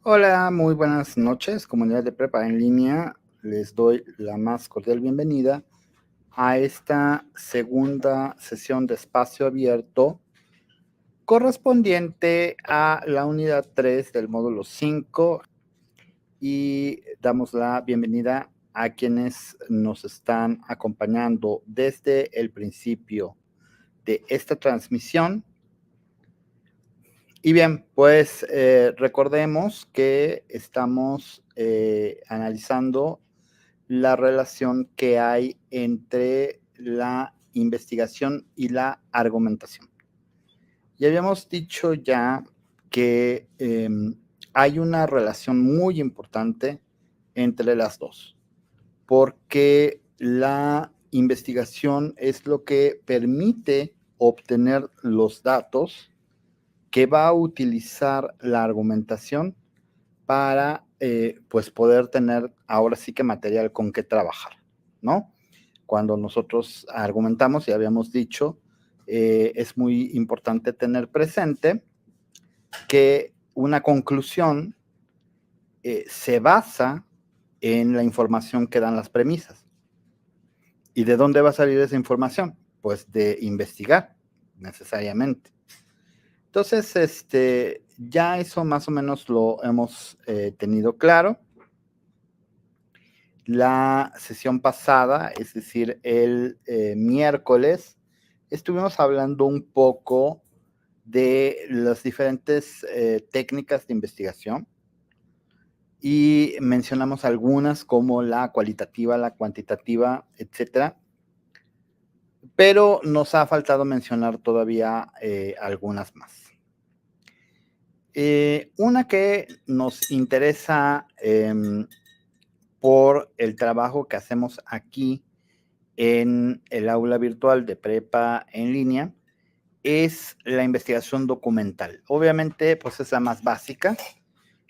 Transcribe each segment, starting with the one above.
Hola, muy buenas noches, comunidad de prepa en línea. Les doy la más cordial bienvenida a esta segunda sesión de espacio abierto correspondiente a la unidad 3 del módulo 5 y damos la bienvenida a quienes nos están acompañando desde el principio de esta transmisión. Y bien, pues recordemos que estamos analizando la relación que hay entre la investigación y la argumentación. Y habíamos dicho ya que hay una relación muy importante entre las dos, porque la investigación es lo que permite obtener los datos que va a utilizar la argumentación para pues poder tener ahora sí que material con qué trabajar, ¿no? Cuando nosotros argumentamos, y habíamos dicho, es muy importante tener presente que una conclusión se basa en la información que dan las premisas. ¿Y de dónde va a salir esa información? Pues de investigar, necesariamente. Entonces, ya eso más o menos lo hemos tenido claro. La sesión pasada, es decir, el miércoles, estuvimos hablando un poco de las diferentes técnicas de investigación y mencionamos algunas como la cualitativa, la cuantitativa, etcétera. Pero nos ha faltado mencionar todavía algunas más. Una que nos interesa por el trabajo que hacemos aquí en el aula virtual de prepa en línea es la investigación documental. Obviamente, pues es la más básica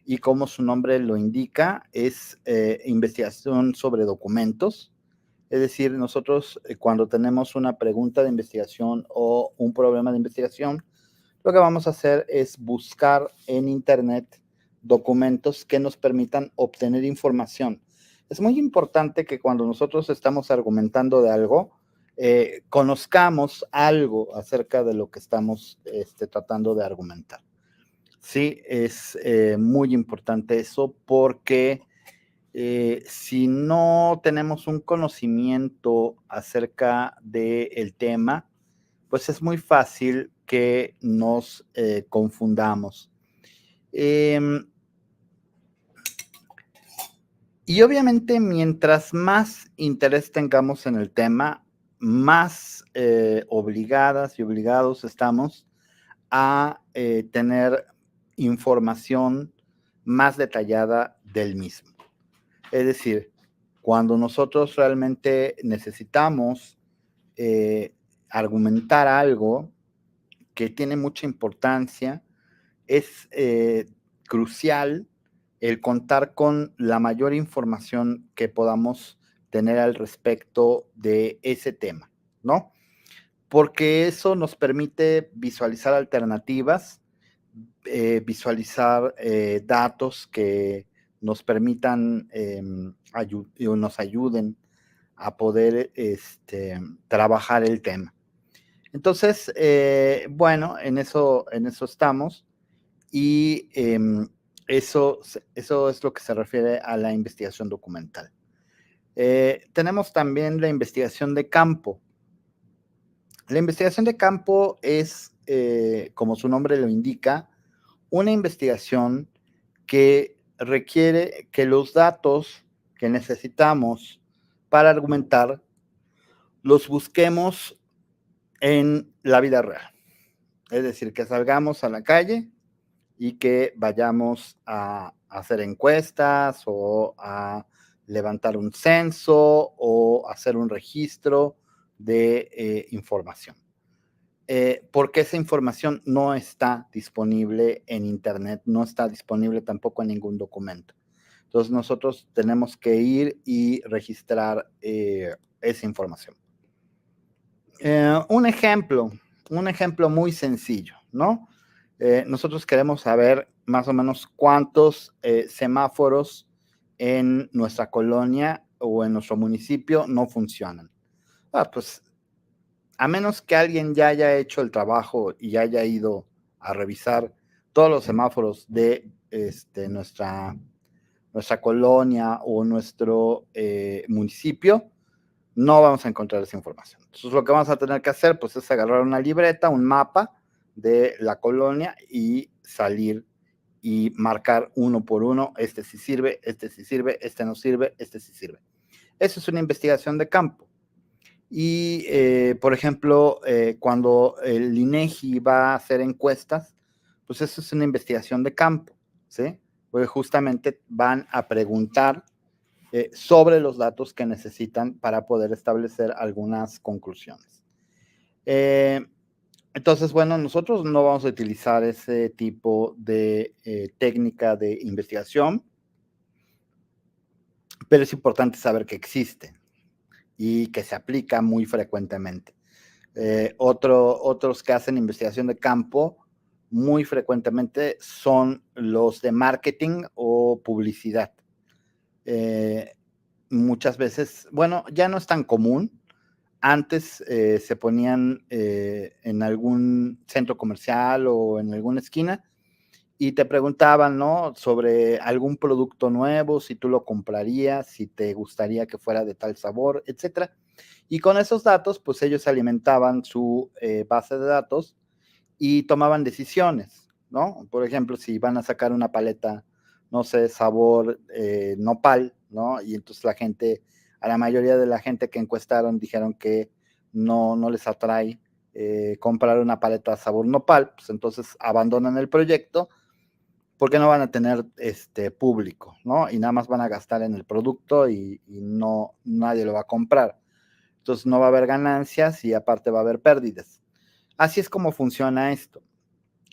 y como su nombre lo indica, es investigación sobre documentos. Es decir, nosotros cuando tenemos una pregunta de investigación o un problema de investigación, lo que vamos a hacer es buscar en Internet documentos que nos permitan obtener información. Es muy importante que cuando nosotros estamos argumentando de algo, conozcamos algo acerca de lo que estamos tratando de argumentar. Sí, es muy importante eso porque si no tenemos un conocimiento acerca del tema, pues es muy fácil que nos confundamos. Y obviamente mientras más interés tengamos en el tema, más obligadas y obligados estamos a tener información más detallada del mismo. Es decir, cuando nosotros realmente necesitamos argumentar algo que tiene mucha importancia, es crucial el contar con la mayor información que podamos tener al respecto de ese tema, ¿no? Porque eso nos permite visualizar alternativas, visualizar datos que nos permitan o nos ayuden a poder trabajar el tema. Entonces, bueno, en eso estamos y eso es lo que se refiere a la investigación documental. Tenemos también la investigación de campo. La investigación de campo es, como su nombre lo indica, una investigación que requiere que los datos que necesitamos para argumentar los busquemos en la vida real. Es decir, que salgamos a la calle y que vayamos a hacer encuestas o a levantar un censo o hacer un registro de información. Porque esa información no está disponible en Internet, no está disponible tampoco en ningún documento. Entonces nosotros tenemos que ir y registrar esa información. Un ejemplo muy sencillo, ¿no? nosotros queremos saber más o menos cuántos semáforos en nuestra colonia o en nuestro municipio no funcionan. Pues a menos que alguien ya haya hecho el trabajo y haya ido a revisar todos los semáforos de nuestra colonia o nuestro municipio, no vamos a encontrar esa información. Entonces, lo que vamos a tener que hacer, pues, es agarrar una libreta, un mapa de la colonia y salir y marcar uno por uno, este sí sirve, este sí sirve, este no sirve, este sí sirve. Eso es una investigación de campo. Y, por ejemplo, cuando el INEGI va a hacer encuestas, pues eso es una investigación de campo, ¿sí? Porque justamente van a preguntar sobre los datos que necesitan para poder establecer algunas conclusiones. Entonces, bueno, nosotros no vamos a utilizar ese tipo de técnica de investigación, pero es importante saber que existe y que se aplica muy frecuentemente. Otros que hacen investigación de campo muy frecuentemente son los de marketing o publicidad. Muchas veces, bueno, ya no es tan común. Antes se ponían en algún centro comercial o en alguna esquina y te preguntaban, ¿no? Sobre algún producto nuevo, si tú lo comprarías, si te gustaría que fuera de tal sabor, etcétera. Y con esos datos, pues ellos alimentaban su base de datos y tomaban decisiones, ¿no? Por ejemplo, si van a sacar una paleta, no sé, sabor nopal, ¿no? Y entonces a la mayoría de la gente que encuestaron dijeron que no les atrae comprar una paleta sabor nopal, pues entonces abandonan el proyecto porque no van a tener público, ¿no? Y nada más van a gastar en el producto y no, nadie lo va a comprar. Entonces no va a haber ganancias y aparte va a haber pérdidas. Así es como funciona esto.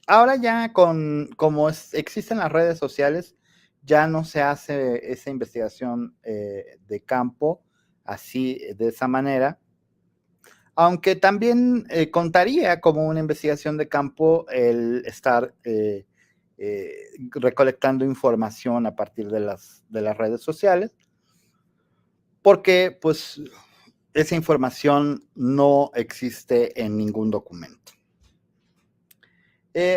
Ahora ya como existen las redes sociales, ya no se hace esa investigación de campo así, de esa manera, aunque también contaría como una investigación de campo el estar recolectando información a partir de las redes sociales, porque pues esa información no existe en ningún documento.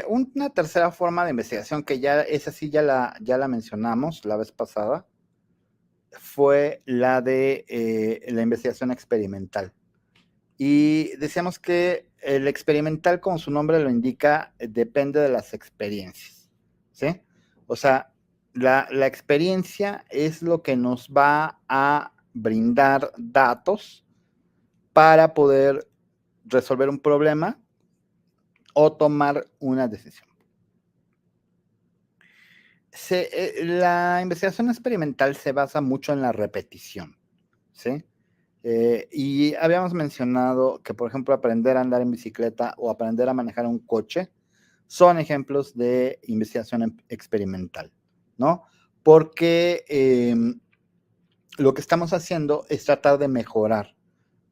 Una tercera forma de investigación que ya esa sí ya la mencionamos la vez pasada, fue la de la investigación experimental. Y decíamos que el experimental, como su nombre lo indica, depende de las experiencias, ¿sí? O sea, la experiencia es lo que nos va a brindar datos para poder resolver un problema o tomar una decisión. La investigación experimental se basa mucho en la repetición, ¿sí? Y habíamos mencionado que, por ejemplo, aprender a andar en bicicleta o aprender a manejar un coche son ejemplos de investigación experimental, ¿no? Porque lo que estamos haciendo es tratar de mejorar,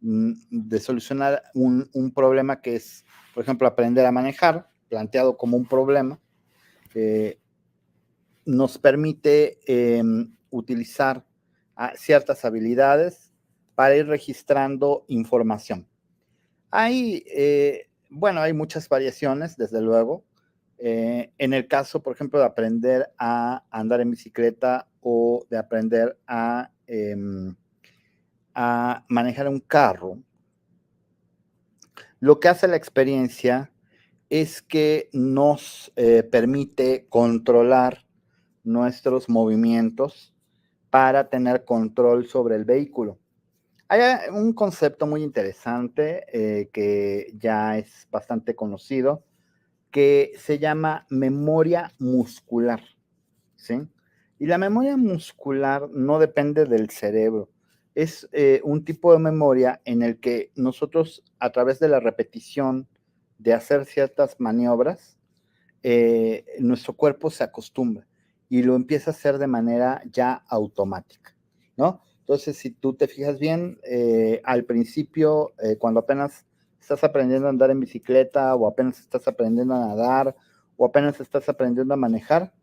de solucionar un problema que es, por ejemplo, aprender a manejar, planteado como un problema, nos permite utilizar ciertas habilidades para ir registrando información. Bueno, hay muchas variaciones, desde luego. En el caso, por ejemplo, de aprender a andar en bicicleta o de aprender a manejar un carro, lo que hace la experiencia es que nos permite controlar nuestros movimientos para tener control sobre el vehículo. Hay un concepto muy interesante que ya es bastante conocido, que se llama memoria muscular, ¿sí? Y la memoria muscular no depende del cerebro, es un tipo de memoria en el que nosotros, a través de la repetición de hacer ciertas maniobras, nuestro cuerpo se acostumbra y lo empieza a hacer de manera ya automática, ¿no? Entonces, si tú te fijas bien, al principio, cuando apenas estás aprendiendo a andar en bicicleta o apenas estás aprendiendo a nadar o apenas estás aprendiendo a manejar,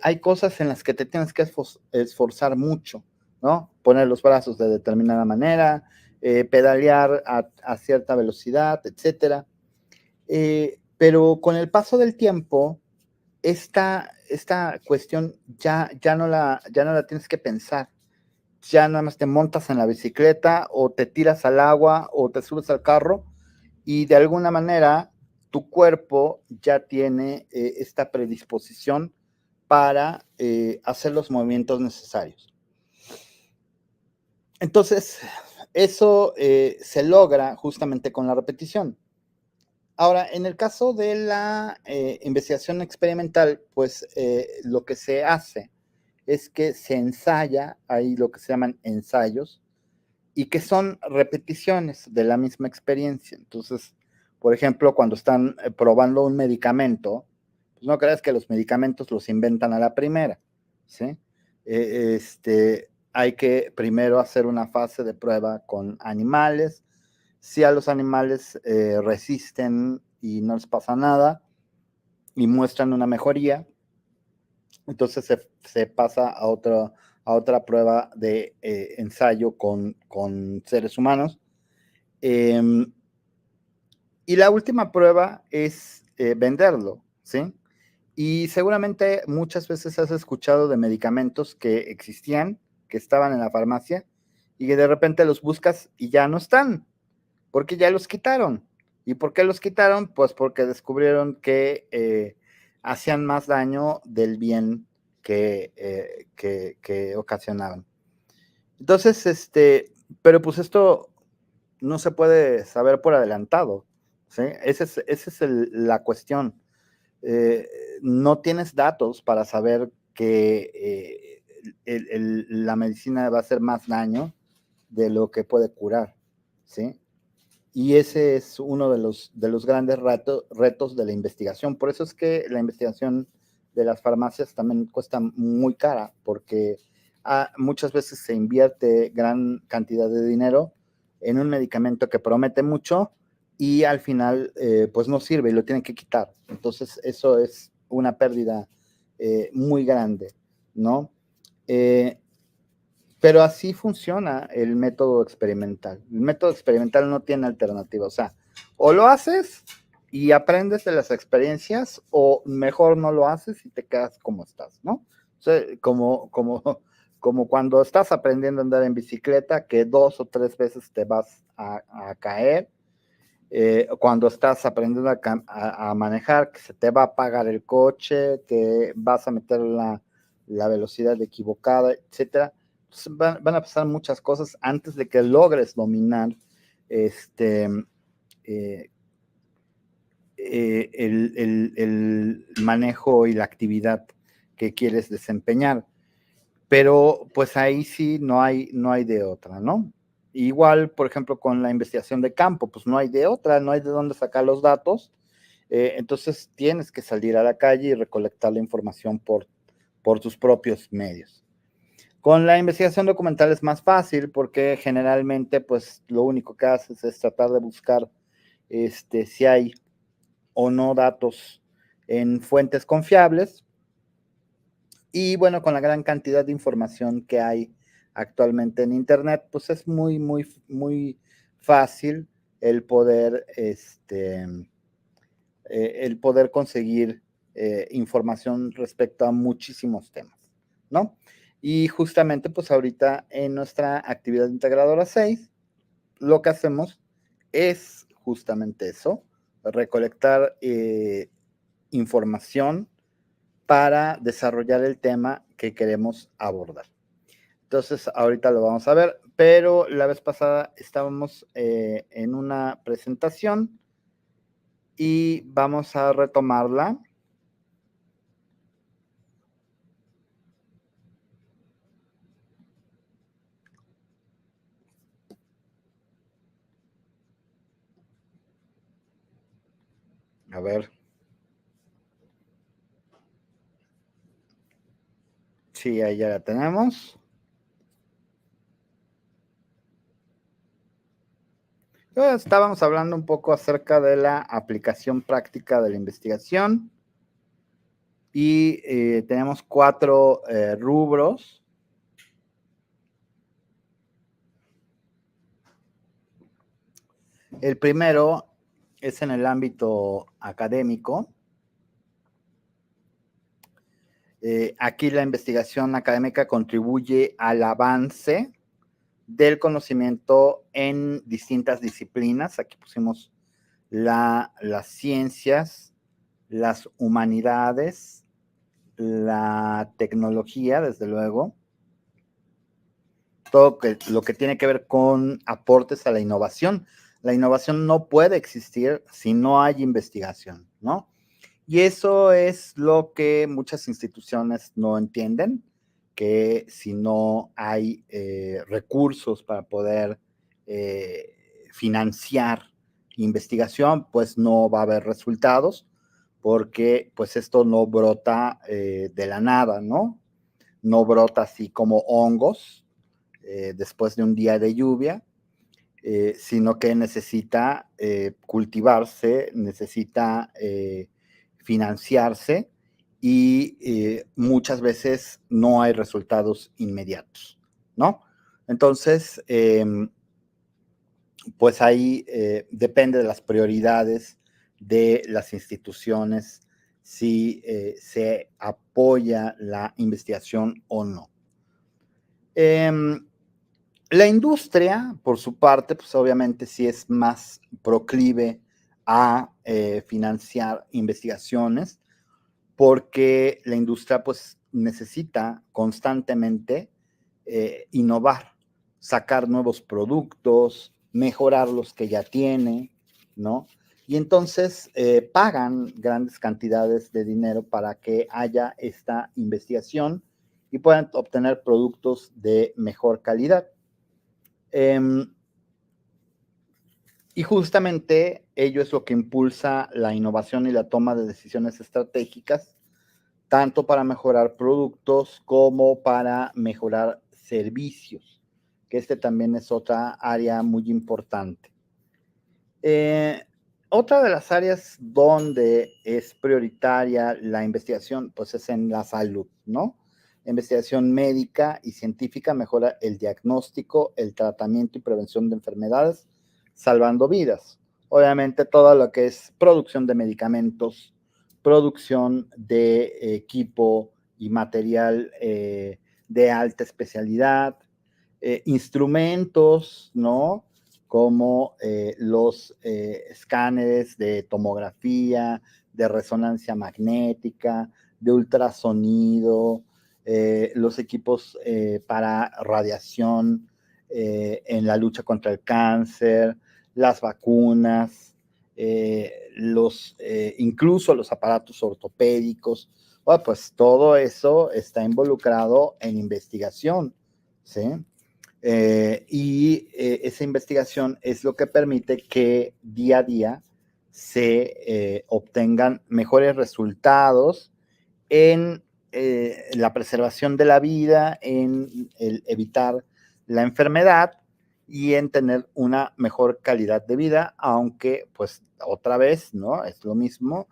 hay cosas en las que te tienes que esforzar mucho, ¿no? Poner los brazos de determinada manera, pedalear a cierta velocidad, etcétera. Pero con el paso del tiempo, esta cuestión ya no la tienes que pensar. Ya nada más te montas en la bicicleta o te tiras al agua o te subes al carro y de alguna manera tu cuerpo ya tiene esta predisposición para hacer los movimientos necesarios. Entonces, eso se logra justamente con la repetición. Ahora, en el caso de la investigación experimental, pues lo que se hace es que se ensaya, hay lo que se llaman ensayos, y que son repeticiones de la misma experiencia. Entonces, por ejemplo, cuando están probando un medicamento, pues no creas que los medicamentos los inventan a la primera, ¿sí? Hay que primero hacer una fase de prueba con animales. Si a los animales resisten y no les pasa nada y muestran una mejoría, entonces se pasa a otra prueba de ensayo con seres humanos. Eh, y la última prueba es venderlo, ¿sí? Y seguramente muchas veces has escuchado de medicamentos que existían, que estaban en la farmacia, y que de repente los buscas y ya no están, porque ya los quitaron. ¿Y por qué los quitaron? Pues porque descubrieron que hacían más daño del bien que ocasionaban. Entonces, pero pues esto no se puede saber por adelantado, ¿sí? Esa es la cuestión. Eh, no tienes datos para saber que la medicina va a hacer más daño de lo que puede curar, ¿sí? Y ese es uno de los grandes retos de la investigación. Por eso es que la investigación de las farmacias también cuesta muy cara, porque muchas veces se invierte gran cantidad de dinero en un medicamento que promete mucho y al final pues no sirve y lo tienen que quitar. Entonces eso es una pérdida muy grande, ¿no? Eh, pero así funciona el método experimental. El método experimental no tiene alternativa. O sea, o lo haces y aprendes de las experiencias, o mejor no lo haces y te quedas como estás, ¿no? O sea, como cuando estás aprendiendo a andar en bicicleta, que 2 o 3 veces te vas a caer. Cuando estás aprendiendo a manejar, que se te va a apagar el coche, que vas a meter la velocidad equivocada, etcétera. Van a pasar muchas cosas antes de que logres dominar este, eh, el manejo y la actividad que quieres desempeñar. Pero pues ahí sí no hay de otra, ¿no? Igual, por ejemplo, con la investigación de campo, pues no hay de otra, no hay de dónde sacar los datos. Entonces tienes que salir a la calle y recolectar la información por tus propios medios. Con la investigación documental es más fácil porque generalmente pues lo único que haces es tratar de buscar si hay o no datos en fuentes confiables. Y bueno, con la gran cantidad de información que hay actualmente en Internet, pues es muy fácil el poder, el poder conseguir información respecto a muchísimos temas, ¿no? Y justamente, pues ahorita en nuestra actividad integradora 6, lo que hacemos es justamente eso, recolectar información para desarrollar el tema que queremos abordar. Entonces, ahorita lo vamos a ver, pero la vez pasada estábamos en una presentación y vamos a retomarla. A ver, sí, ahí ya la tenemos. Estábamos hablando un poco acerca de la aplicación práctica de la investigación. y tenemos 4 rubros. El primero es en el ámbito académico. Aquí la investigación académica contribuye al avance del conocimiento en distintas disciplinas. Aquí pusimos las ciencias, las humanidades, la tecnología, desde luego, todo lo que tiene que ver con aportes a la innovación. La innovación no puede existir si no hay investigación, ¿no? Y eso es lo que muchas instituciones no entienden, que si no hay recursos para poder financiar investigación, pues no va a haber resultados, porque pues esto no brota de la nada, ¿no? No brota así como hongos después de un día de lluvia, sino que necesita cultivarse, necesita financiarse y muchas veces no hay resultados inmediatos, ¿no? Entonces, pues ahí depende de las prioridades de las instituciones si se apoya la investigación o no. La industria, por su parte, pues obviamente sí es más proclive a financiar investigaciones, porque la industria pues necesita constantemente innovar, sacar nuevos productos, mejorar los que ya tiene, ¿no? Y entonces pagan grandes cantidades de dinero para que haya esta investigación y puedan obtener productos de mejor calidad. Y justamente ello es lo que impulsa la innovación y la toma de decisiones estratégicas, tanto para mejorar productos como para mejorar servicios, que este también es otra área muy importante. Otra de las áreas donde es prioritaria la investigación, pues es en la salud, ¿no? La investigación médica y científica mejora el diagnóstico, el tratamiento y prevención de enfermedades, salvando vidas. Obviamente todo lo que es producción de medicamentos, producción de equipo y material de alta especialidad, instrumentos, ¿no? Como los escáneres de tomografía, de resonancia magnética, de ultrasonido, los equipos para radiación en la lucha contra el cáncer, las vacunas, incluso los aparatos ortopédicos. Bueno, pues todo eso está involucrado en investigación, ¿sí? Esa investigación es lo que permite que día a día se obtengan mejores resultados en la preservación de la vida, en el evitar la enfermedad y en tener una mejor calidad de vida, aunque pues otra vez, ¿no? Es lo mismo.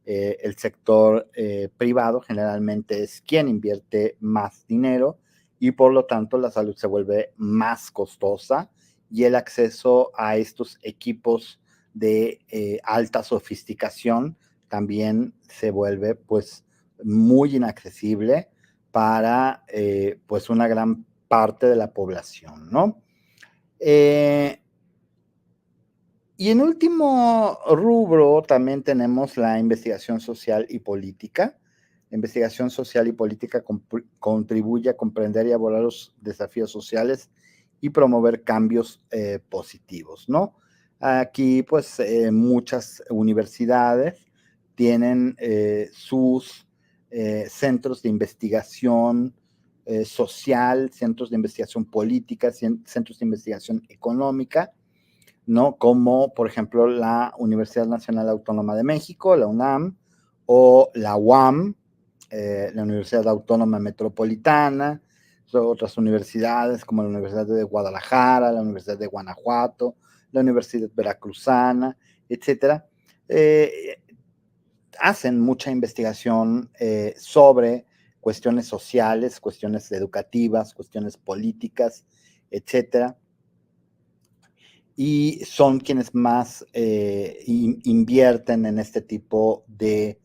El sector privado generalmente es quien invierte más dinero y por lo tanto la salud se vuelve más costosa y el acceso a estos equipos de alta sofisticación también se vuelve pues muy inaccesible para pues una gran parte de la población, ¿no? Y en último rubro también tenemos la investigación social y política. La investigación social y política contribuye a comprender y abordar los desafíos sociales y promover cambios positivos, ¿no? Aquí, pues, muchas universidades tienen sus centros de investigación social, centros de investigación política, centros de investigación económica, ¿no? Como, por ejemplo, la Universidad Nacional Autónoma de México, la UNAM, o la UAM, la Universidad Autónoma Metropolitana, otras universidades como la Universidad de Guadalajara, la Universidad de Guanajuato, la Universidad Veracruzana, etcétera. hacen mucha investigación sobre cuestiones sociales, cuestiones educativas, cuestiones políticas, etcétera, y son quienes más invierten en este tipo de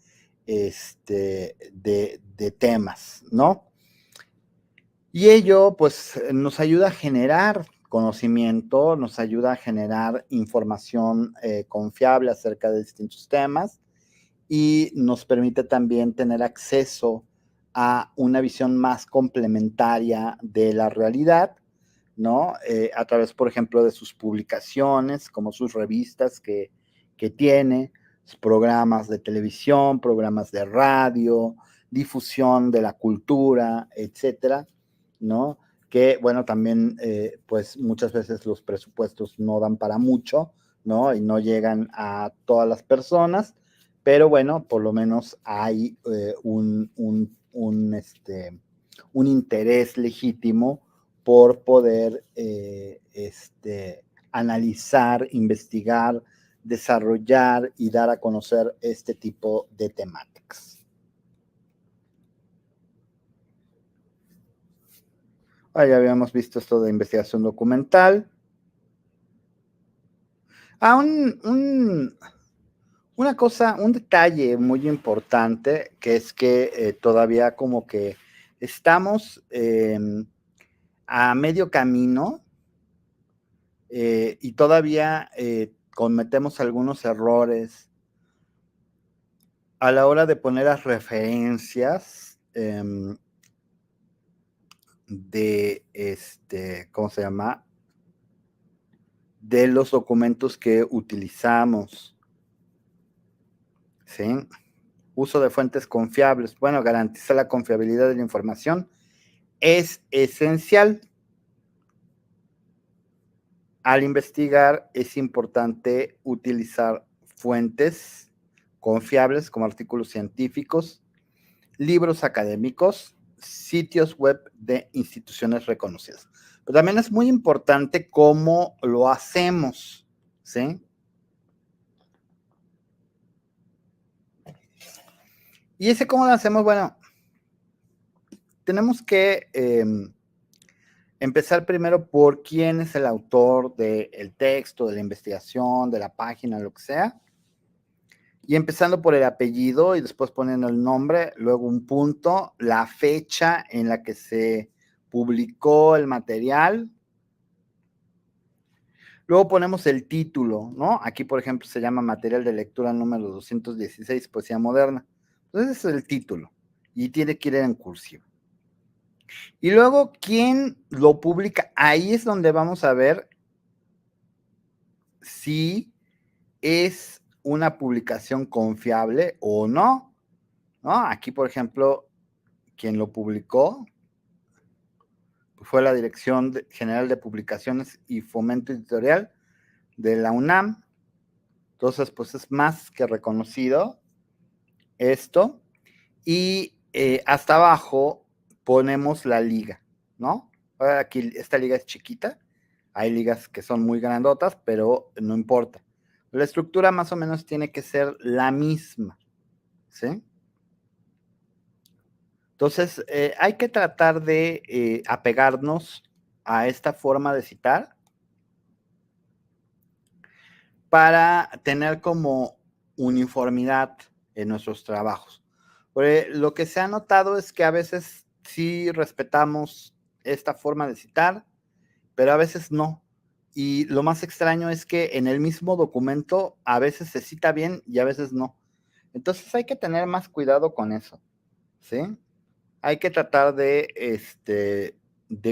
temas, ¿no? Y ello, pues, nos ayuda a generar conocimiento, nos ayuda a generar información confiable acerca de distintos temas y nos permite también tener acceso a una visión más complementaria de la realidad, ¿no? A través, por ejemplo, de sus publicaciones, como sus revistas que tiene, sus programas de televisión, programas de radio, difusión de la cultura, etcétera, ¿no? Que, bueno, también, pues muchas veces los presupuestos no dan para mucho, ¿no? Y no llegan a todas las personas, pero bueno, por lo menos hay un interés legítimo por poder analizar, investigar, desarrollar y dar a conocer este tipo de temáticas. Ya habíamos visto esto de investigación documental. Ah, una cosa, un detalle muy importante, que es que todavía como que estamos a medio camino y todavía cometemos algunos errores a la hora de poner las referencias ¿cómo se llama? De los documentos que utilizamos, ¿sí? Uso de fuentes confiables. Bueno, garantiza la confiabilidad de la información. Es esencial. Al investigar es importante utilizar fuentes confiables como artículos científicos, libros académicos, sitios web de instituciones reconocidas. Pero también es muy importante cómo lo hacemos, ¿sí? Y ese cómo lo hacemos, bueno, tenemos que empezar primero por quién es el autor del texto, de la investigación, de la página, lo que sea. Y empezando por el apellido y después poniendo el nombre, luego un punto, la fecha en la que se publicó el material. Luego ponemos el título, ¿no? Aquí, por ejemplo, se llama Material de Lectura número 216, Poesía Moderna. Entonces, ese es el título y tiene que ir en cursiva. Y luego, ¿quién lo publica? Ahí es donde vamos a ver si es una publicación confiable o no, ¿no? Aquí, por ejemplo, quien lo publicó fue la Dirección General de Publicaciones y Fomento Editorial de la UNAM. Entonces, pues es más que reconocido esto. Y hasta abajo ponemos la liga, ¿no? Aquí esta liga es chiquita. Hay ligas que son muy grandotas, pero no importa. La estructura más o menos tiene que ser la misma, ¿sí? Entonces, hay que tratar de apegarnos a esta forma de citar para tener como uniformidad en nuestros trabajos. Porque lo que se ha notado es que a veces sí respetamos esta forma de citar, pero a veces no. Y lo más extraño es que en el mismo documento a veces se cita bien y a veces no. Entonces hay que tener más cuidado con eso, ¿sí? Hay que tratar de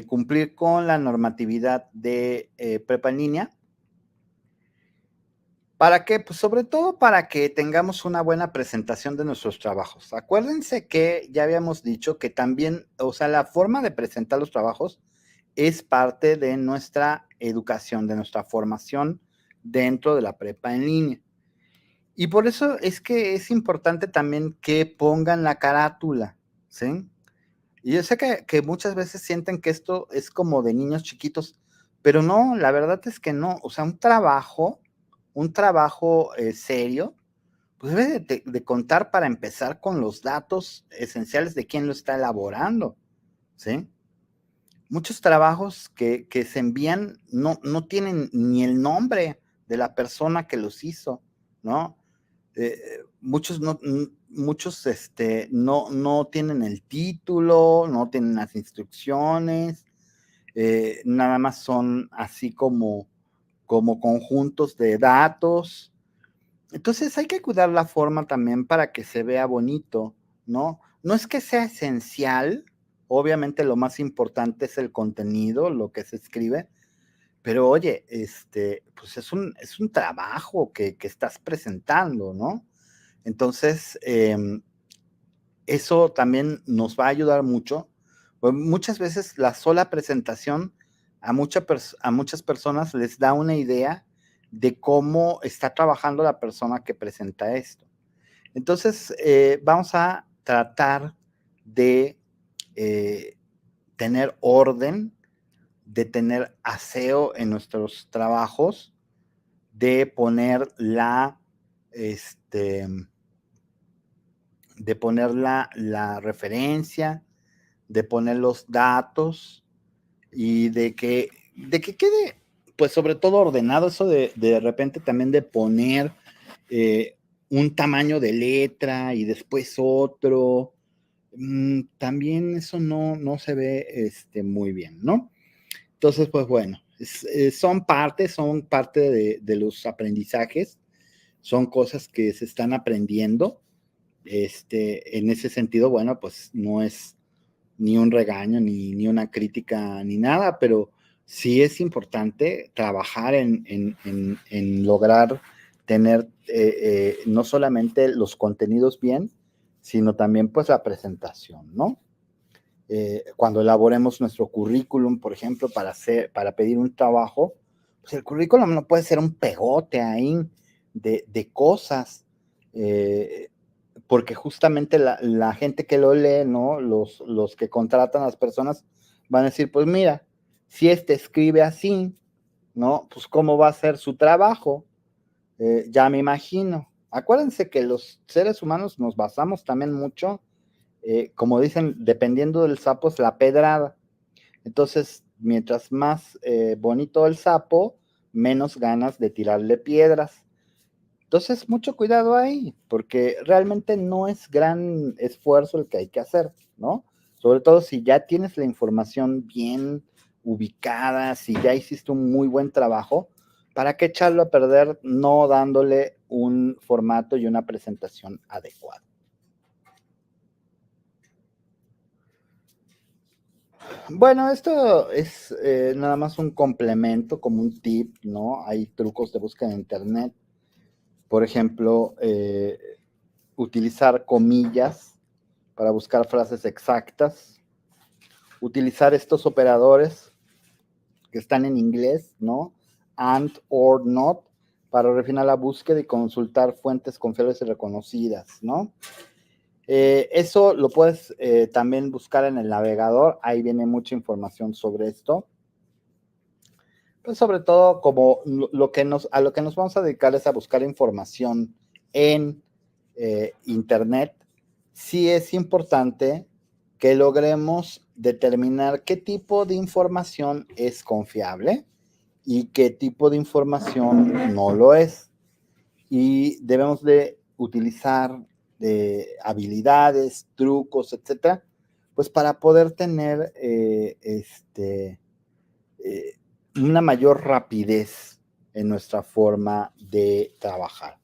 cumplir con la normatividad de prepa en línea. ¿Para qué? Pues sobre todo para que tengamos una buena presentación de nuestros trabajos. Acuérdense que ya habíamos dicho que también, o sea, la forma de presentar los trabajos es parte de nuestra educación, de nuestra formación dentro de la prepa en línea. Y por eso es que es importante también que pongan la carátula, ¿sí? Y yo sé que muchas veces sienten que esto es como de niños chiquitos, pero no, la verdad es que no. O sea, un trabajo serio, pues debe de contar para empezar con los datos esenciales de quién lo está elaborando, ¿sí? Muchos trabajos que se envían no tienen ni el nombre de la persona que los hizo, ¿no? Muchos no tienen el título, no tienen las instrucciones, nada más son así como conjuntos de datos. Entonces hay que cuidar la forma también para que se vea bonito, ¿no? No es que sea esencial, obviamente lo más importante es el contenido, lo que se escribe, pero oye, pues es un trabajo que estás presentando, ¿no? Entonces, eso también nos va a ayudar mucho. Pues muchas veces la sola presentación a muchas personas les da una idea de cómo está trabajando la persona que presenta esto. Entonces, vamos a tratar de tener orden, de tener aseo en nuestros trabajos, de poner este, la referencia, de poner los datos y de que quede, pues sobre todo ordenado, eso de repente también de poner un tamaño de letra y después otro, también eso no se ve muy bien, ¿no? Entonces, pues bueno, son parte de los aprendizajes, son cosas que se están aprendiendo. En ese sentido, bueno, pues no es ni un regaño, ni una crítica, ni nada, pero sí es importante trabajar en lograr tener no solamente los contenidos bien, sino también pues la presentación, ¿no? Cuando elaboremos nuestro currículum, por ejemplo, para pedir un trabajo, pues el currículum no puede ser un pegote ahí de cosas, eh, porque justamente la gente que lo lee, ¿no? Los que contratan a las personas van a decir, pues mira, si escribe así, ¿no? Pues cómo va a ser su trabajo, ya me imagino. Acuérdense que los seres humanos nos basamos también mucho, como dicen, dependiendo del sapo es la pedrada. Entonces, mientras más bonito el sapo, menos ganas de tirarle piedras. Entonces, mucho cuidado ahí, porque realmente no es gran esfuerzo el que hay que hacer, ¿no? Sobre todo si ya tienes la información bien ubicada, si ya hiciste un muy buen trabajo, ¿para qué echarlo a perder no dándole un formato y una presentación adecuada? Bueno, esto es nada más un complemento, como un tip, ¿no? Hay trucos de búsqueda en internet. Por ejemplo, utilizar comillas para buscar frases exactas, utilizar estos operadores que están en inglés, ¿no? And or not, para refinar la búsqueda y consultar fuentes confiables y reconocidas, ¿no? Eso lo puedes también buscar en el navegador, ahí viene mucha información sobre esto. Pues sobre todo como a lo que nos vamos a dedicar es a buscar información en internet. Sí es importante que logremos determinar qué tipo de información es confiable y qué tipo de información no lo es. Y debemos de utilizar habilidades, trucos, etcétera, pues para poder tener eh, una mayor rapidez en nuestra forma de trabajar.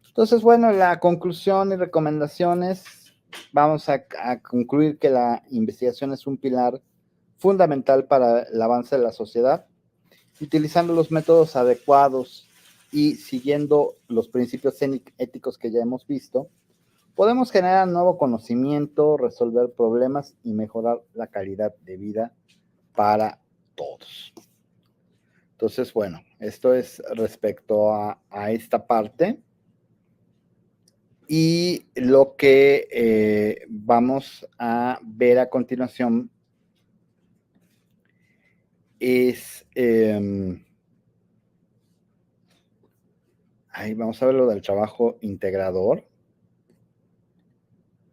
Entonces, bueno, la conclusión y recomendaciones, vamos a concluir que la investigación es un pilar fundamental para el avance de la sociedad, utilizando los métodos adecuados y siguiendo los principios éticos que ya hemos visto, podemos generar nuevo conocimiento, resolver problemas y mejorar la calidad de vida para todos. Entonces, bueno, esto es respecto a esta parte. Y lo que vamos a ver a continuación es Ahí vamos a ver lo del trabajo integrador.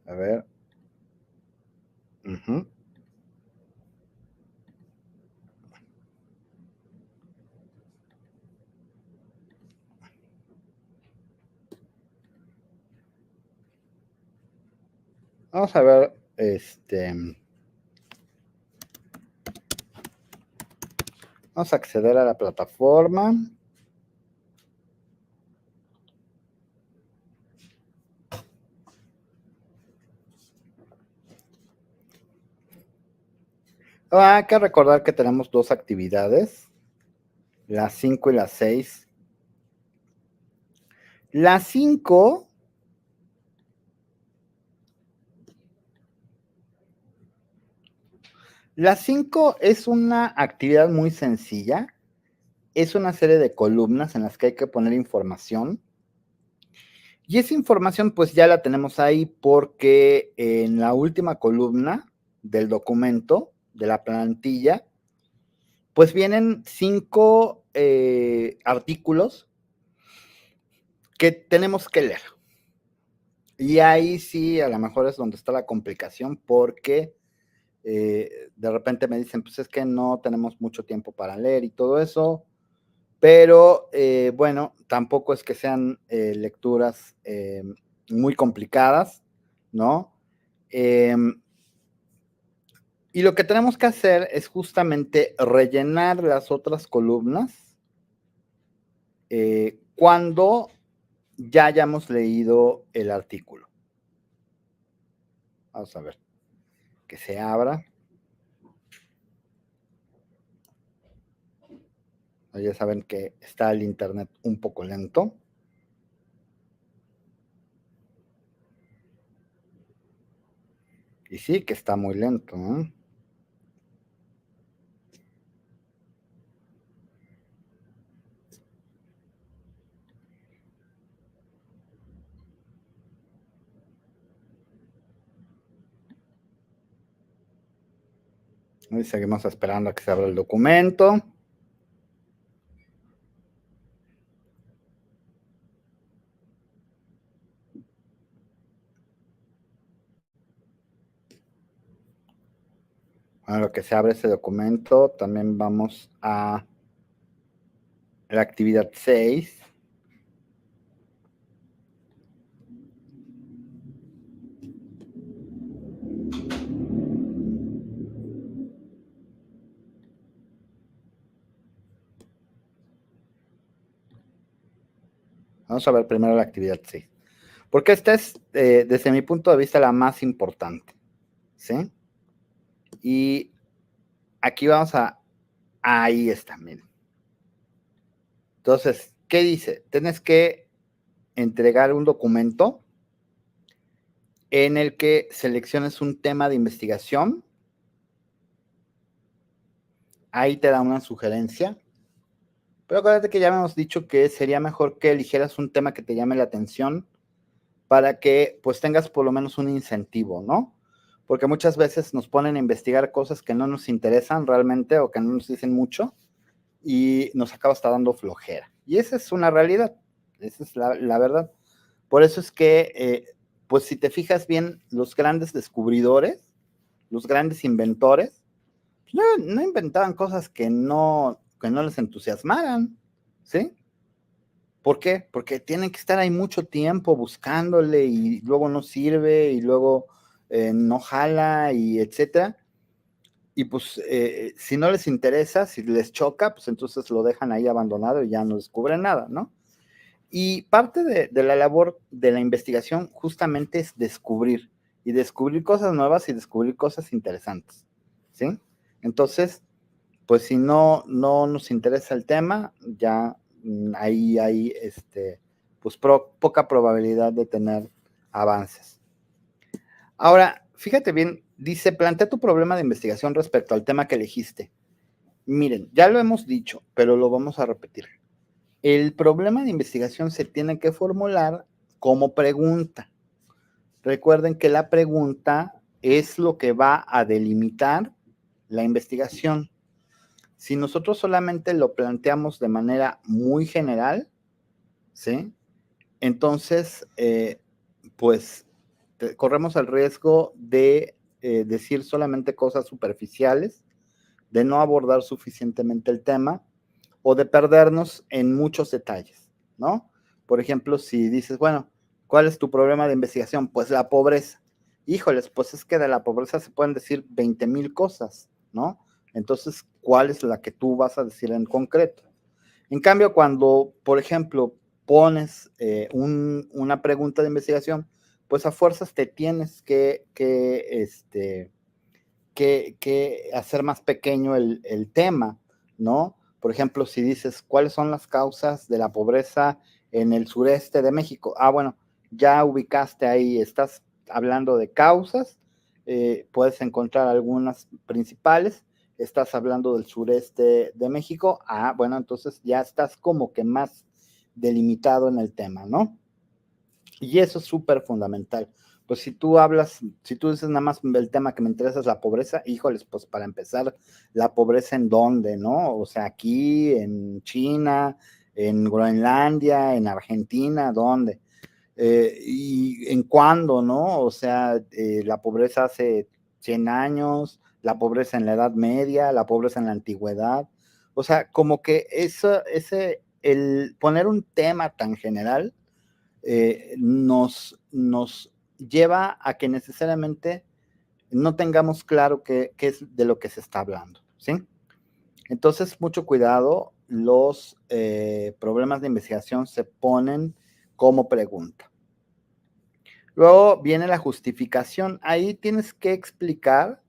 A ver. Ujú. Vamos a ver, vamos a acceder a la plataforma. Hay que recordar que tenemos dos actividades, las 5 y las 6. Las 5, las 5 es una actividad muy sencilla. Es una serie de columnas en las que hay que poner información. Y esa información pues ya la tenemos ahí porque en la última columna del documento, de la plantilla, pues vienen 5 artículos que tenemos que leer. Y ahí sí, a lo mejor es donde está la complicación porque de repente me dicen, pues es que no tenemos mucho tiempo para leer y todo eso, pero bueno, tampoco es que sean lecturas muy complicadas, ¿no? Y lo que tenemos que hacer es justamente rellenar las otras columnas cuando ya hayamos leído el artículo. Vamos a ver, que se abra. Ya saben que está el internet un poco lento. Y sí, que está muy lento, ¿no? Y seguimos esperando a que se abra el documento. A lo que se abre ese documento, también vamos a la actividad 6. Vamos a ver primero la actividad 6. Porque esta es, desde mi punto de vista, la más importante. ¿Sí? Y aquí vamos a... Ahí está, miren. Entonces, ¿qué dice? Tienes que entregar un documento en el que selecciones un tema de investigación. Ahí te da una sugerencia. Pero acuérdate que ya hemos dicho que sería mejor que eligieras un tema que te llame la atención para que pues tengas por lo menos un incentivo, ¿no? Porque muchas veces nos ponen a investigar cosas que no nos interesan realmente o que no nos dicen mucho y nos acaba hasta dando flojera. Y esa es una realidad, esa es la verdad. Por eso es que, pues si te fijas bien, los grandes descubridores, los grandes inventores, no inventaban cosas que no les entusiasmaran, ¿sí? ¿Por qué? Porque tienen que estar ahí mucho tiempo buscándole y luego no sirve y luego no jala y etcétera. Y pues si no les interesa, si les choca, pues entonces lo dejan ahí abandonado y ya no descubren nada, ¿no? Y parte de la labor de la investigación justamente es descubrir y descubrir cosas nuevas y descubrir cosas interesantes, ¿sí? Entonces, pues si no nos interesa el tema, ya ahí hay pues poca probabilidad de tener avances. Ahora, fíjate bien, dice, plantea tu problema de investigación respecto al tema que elegiste. Miren, ya lo hemos dicho, pero lo vamos a repetir. El problema de investigación se tiene que formular como pregunta. Recuerden que la pregunta es lo que va a delimitar la investigación. Si nosotros solamente lo planteamos de manera muy general, ¿sí? Entonces, pues corremos el riesgo de decir solamente cosas superficiales, de no abordar suficientemente el tema o de perdernos en muchos detalles, ¿no? Por ejemplo, si dices, bueno, ¿cuál es tu problema de investigación? Pues la pobreza. Híjoles, pues es que de la pobreza se pueden decir 20,000 cosas, ¿no? Entonces, ¿cuál es la que tú vas a decir en concreto? En cambio, cuando, por ejemplo, pones una pregunta de investigación, pues a fuerzas te tienes que hacer más pequeño el tema, ¿no? Por ejemplo, si dices, ¿cuáles son las causas de la pobreza en el sureste de México? Ah, bueno, ya ubicaste ahí, estás hablando de causas, puedes encontrar algunas principales, estás hablando del sureste de México, ah, bueno, entonces ya estás como que más delimitado en el tema, ¿no? Y eso es súper fundamental. Pues si tú dices nada más el tema que me interesa es la pobreza, híjoles, pues para empezar, la pobreza en dónde, ¿no? O sea, aquí, en China, en Groenlandia, en Argentina, ¿dónde? Y en cuándo, ¿no? O sea, la pobreza hace 100 años, la pobreza en la Edad Media, la pobreza en la antigüedad. O sea, como que el poner un tema tan general nos lleva a que necesariamente no tengamos claro qué es de lo que se está hablando, ¿sí? Entonces, mucho cuidado, los problemas de investigación se ponen como pregunta. Luego viene la justificación. Ahí tienes que explicar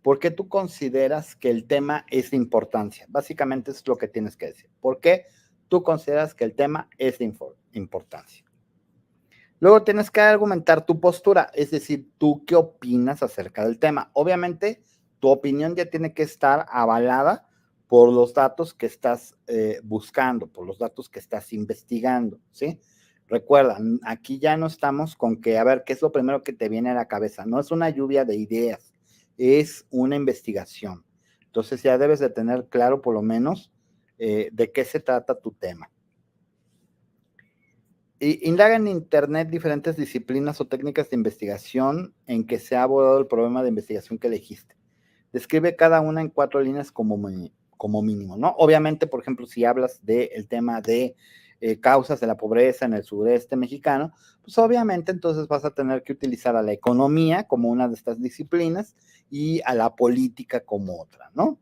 por qué tú consideras que el tema es de importancia. Básicamente es lo que tienes que decir. ¿Por qué tú consideras que el tema es de importancia? Luego tienes que argumentar tu postura, es decir, tú qué opinas acerca del tema. Obviamente, tu opinión ya tiene que estar avalada por los datos que estás buscando, por los datos que estás investigando, ¿sí? Recuerda, aquí ya no estamos con que, a ver, ¿qué es lo primero que te viene a la cabeza? No es una lluvia de ideas, es una investigación. Entonces ya debes de tener claro por lo menos de qué se trata tu tema. Indaga en Internet diferentes disciplinas o técnicas de investigación en que se ha abordado el problema de investigación que elegiste. Describe cada una en 4 líneas como mínimo, ¿no? Obviamente, por ejemplo, si hablas del tema de causas de la pobreza en el sureste mexicano, pues obviamente entonces vas a tener que utilizar a la economía como una de estas disciplinas y a la política como otra, ¿no?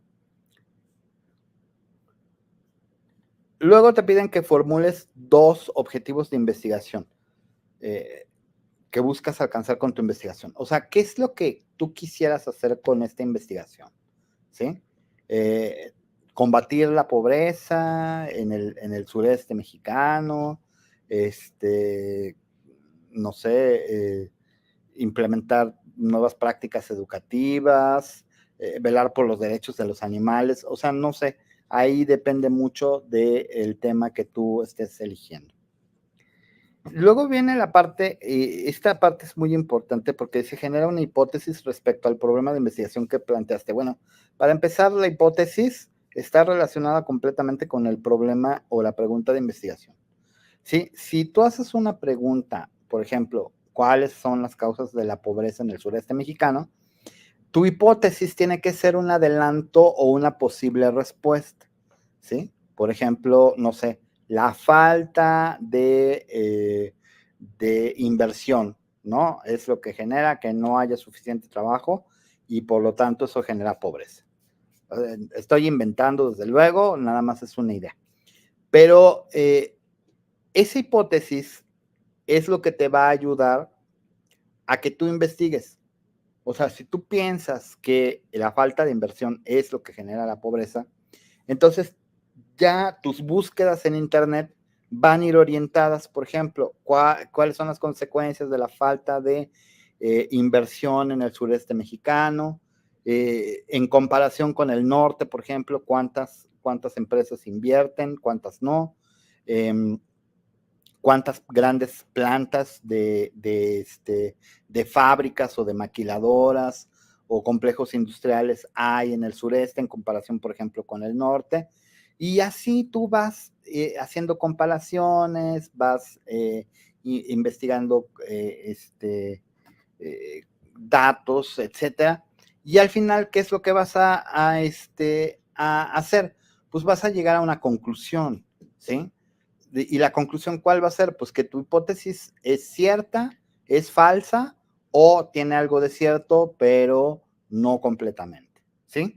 Luego te piden que formules 2 objetivos de investigación. Eh, que buscas alcanzar con tu investigación. O sea, ¿qué es lo que tú quisieras hacer con esta investigación? ¿Sí? Combatir la pobreza en el sureste mexicano, no sé, implementar nuevas prácticas educativas, velar por los derechos de los animales, o sea, no sé, ahí depende mucho del tema que tú estés eligiendo. Luego viene la parte, esta parte es muy importante porque se genera una hipótesis respecto al problema de investigación que planteaste. Bueno, para empezar, la hipótesis está relacionada completamente con el problema o la pregunta de investigación. ¿Sí? Si tú haces una pregunta, por ejemplo, ¿cuáles son las causas de la pobreza en el sureste mexicano? Tu hipótesis tiene que ser un adelanto o una posible respuesta, ¿sí? Por ejemplo, no sé, la falta de inversión, ¿no? Es lo que genera que no haya suficiente trabajo y por lo tanto eso genera pobreza. Estoy inventando, desde luego, nada más es una idea. Pero esa hipótesis es lo que te va a ayudar a que tú investigues. O sea, si tú piensas que la falta de inversión es lo que genera la pobreza, entonces ya tus búsquedas en Internet van a ir orientadas, por ejemplo, cuáles son las consecuencias de la falta de inversión en el sureste mexicano, en comparación con el norte, por ejemplo, cuántas empresas invierten, cuántas no, eh, cuántas grandes plantas de fábricas o de maquiladoras o complejos industriales hay en el sureste en comparación, por ejemplo, con el norte. Y así tú vas haciendo comparaciones, vas investigando eh, datos, etcétera. Y al final, ¿qué es lo que vas a hacer? Pues vas a llegar a una conclusión, ¿sí? Y la conclusión, ¿cuál va a ser? Pues que tu hipótesis es cierta, es falsa o tiene algo de cierto, pero no completamente, ¿sí?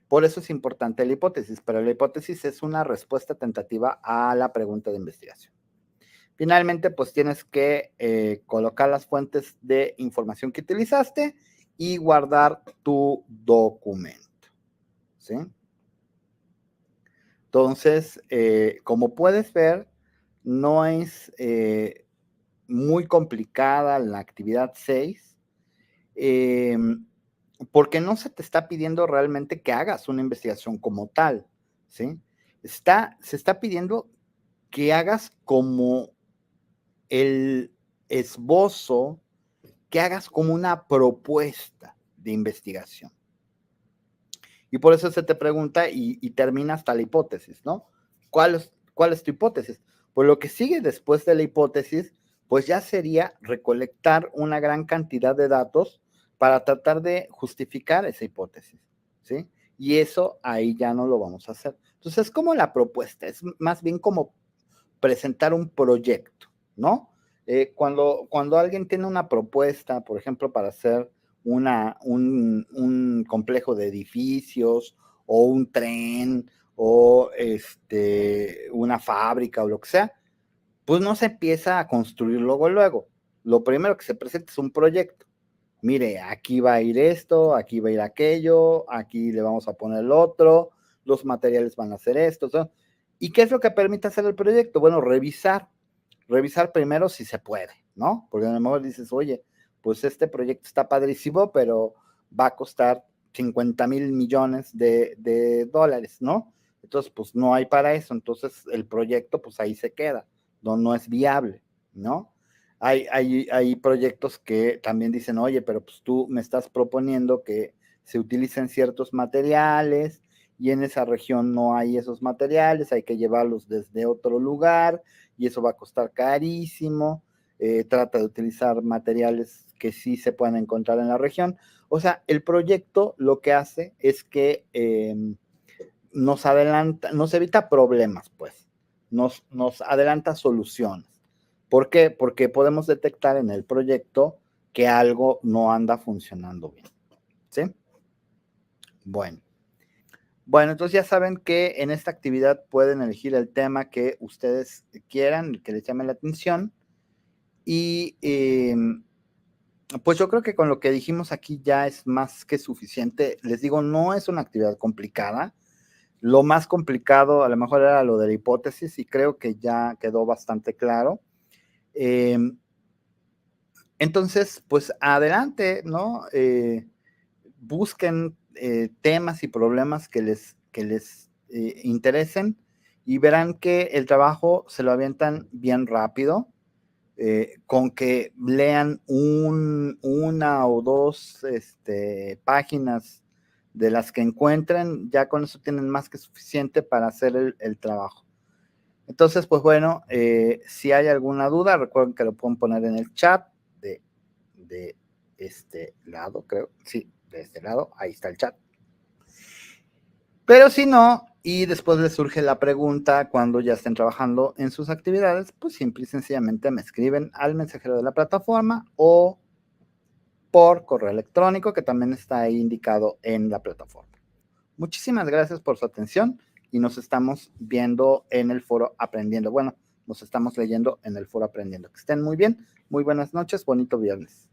Por eso es importante la hipótesis, pero la hipótesis es una respuesta tentativa a la pregunta de investigación. Finalmente, pues tienes que colocar las fuentes de información que utilizaste y guardar tu documento, ¿sí? Entonces, como puedes ver, no es muy complicada la actividad 6, porque no se te está pidiendo realmente que hagas una investigación como tal, ¿sí? Se está pidiendo que hagas como el esbozo, que hagas como una propuesta de investigación. Y por eso se te pregunta y termina hasta la hipótesis, ¿no? ¿Cuál es tu hipótesis? Pues lo que sigue después de la hipótesis, pues ya sería recolectar una gran cantidad de datos para tratar de justificar esa hipótesis, ¿sí? Y eso ahí ya no lo vamos a hacer. Entonces es como la propuesta, es más bien como presentar un proyecto, ¿no? Cuando alguien tiene una propuesta, por ejemplo, para hacer un complejo de edificios o un tren o una fábrica o lo que sea, pues no se empieza a construir luego, luego. Lo primero que se presenta es un proyecto. Mire, aquí va a ir esto, aquí va a ir aquello, aquí le vamos a poner el otro, los materiales van a ser estos, ¿no? ¿Y qué es lo que permite hacer el proyecto? Bueno, revisar primero si se puede, ¿no? Porque a lo mejor dices, oye, pues este proyecto está padrísimo, pero va a costar 50,000 millones de dólares, ¿no? Entonces, pues no hay para eso, entonces el proyecto, pues ahí se queda, no es viable, ¿no? Hay proyectos que también dicen, oye, pero pues tú me estás proponiendo que se utilicen ciertos materiales y en esa región no hay esos materiales, hay que llevarlos desde otro lugar y eso va a costar carísimo. Trata de utilizar materiales que sí se pueden encontrar en la región. O sea, el proyecto lo que hace es que nos evita problemas, pues, nos adelanta soluciones. ¿Por qué? Porque podemos detectar en el proyecto que algo no anda funcionando bien, ¿sí? Bueno. Bueno, entonces ya saben que en esta actividad pueden elegir el tema que ustedes quieran, que les llame la atención. Y pues yo creo que con lo que dijimos aquí ya es más que suficiente. Les digo, no es una actividad complicada. Lo más complicado a lo mejor era lo de la hipótesis y creo que ya quedó bastante claro. Entonces, pues adelante, ¿no? Busquen temas y problemas que les interesen y verán que el trabajo se lo avientan bien rápido, con que lean una o dos páginas de las que encuentren, ya con eso tienen más que suficiente para hacer el trabajo. Entonces, pues bueno, si hay alguna duda, recuerden que lo pueden poner en el chat de este lado, creo. Sí, de este lado, ahí está el chat. Pero si no, y después les surge la pregunta cuando ya estén trabajando en sus actividades, pues simple y sencillamente me escriben al mensajero de la plataforma o por correo electrónico que también está ahí indicado en la plataforma. Muchísimas gracias por su atención y nos estamos viendo en el foro Aprendiendo. Bueno, nos estamos leyendo en el foro Aprendiendo. Que estén muy bien, muy buenas noches, bonito viernes.